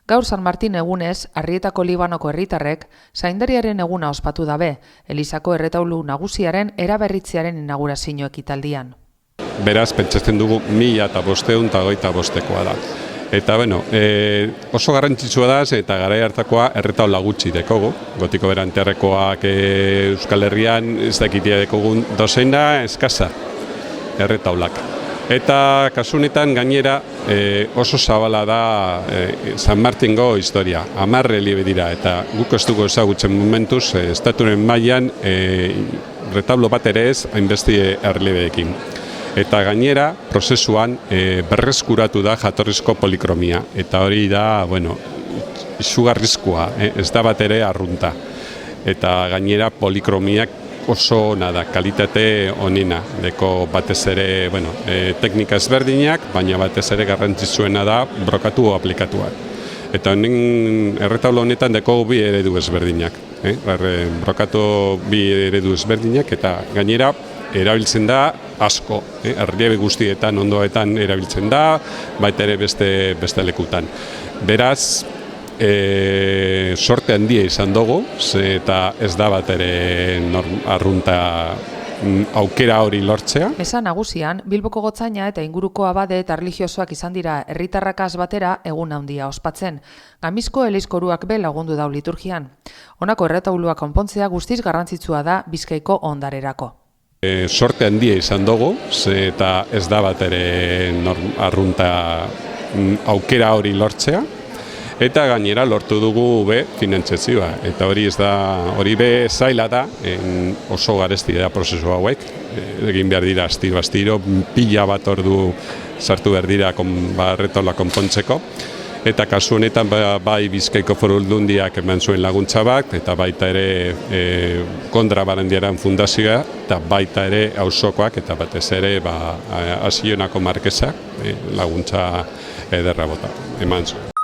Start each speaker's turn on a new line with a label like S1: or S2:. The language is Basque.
S1: Gaur San Martin egunez, Arrietako Libanoko herritarrek zaindariaren eguna ospatu dabe, Elizako erretaulu nagusiaren eraberritzearen inaugurazio ekitaldian.
S2: Beraz, pentsatzen dugu 1525 da. Eta, oso garrantzitsua da, eta garai hartakoa erretaula gutxi dekogu. Gotiko berantearrekoak Euskal Herrian ez dakitia dekogun dozeina eskasa erretaulak. Eta kasu honetan gainera oso zabala da San Martingo historia, 10 relieve dira, eta guk ez dugu ezagutzen momentuz estaturen mailan retablo bat ere ez hainbeste erreliebeekin. Eta gainera, prozesuan berreskuratu da jatorrizko polikromia, eta hori da, izugarrizkoa, ez da bat ere arrunta. Eta gainera polikromiak oso ona da, kalitate onena, deko batez ere, teknika ezberdinak, baina batez ere garrantzitsuena da brokatu aplikatuak. Eta erretablo honetan deko bi eredu ezberdinak, brokatu bi eredu ezberdinak, eta gainera erabiltzen da asko, erliebe guztietan, ondoetan erabiltzen da, baita ere beste lekutan. Beraz, sorte handia izan dugu, eta ez da bat ere arrunta aukera hori lortzea.
S1: Mesa nagusian, Bilboko gotzaina eta inguruko abade eta erlijiosoak izan dira herritarrakaz batera egun handia ospatzen. Gamizko elizkoruak be lagundu dau liturgian. Honako erretaulua konpontzea guztiz garrantzitsua da Bizkaiko ondarerako.
S2: Sorte handia izan dugu, eta ez da bat ere arrunta aukera hori lortzea. Eta gainera lortu dugu finantzazioa, eta hori zaila da, oso garesti da prozesu hauek, egin behar dira astiro, pila bat ordu sartu behar dira erretaula konpontzeko, eta kasu honetan bai Bizkaiko Foru Aldundiak eman zuen laguntza bat, eta baita ere Kondra Barandiaran fundazioa, eta baita ere auzokoak, eta batez ere Asilonako Markesak laguntza ederra bota eman zuen.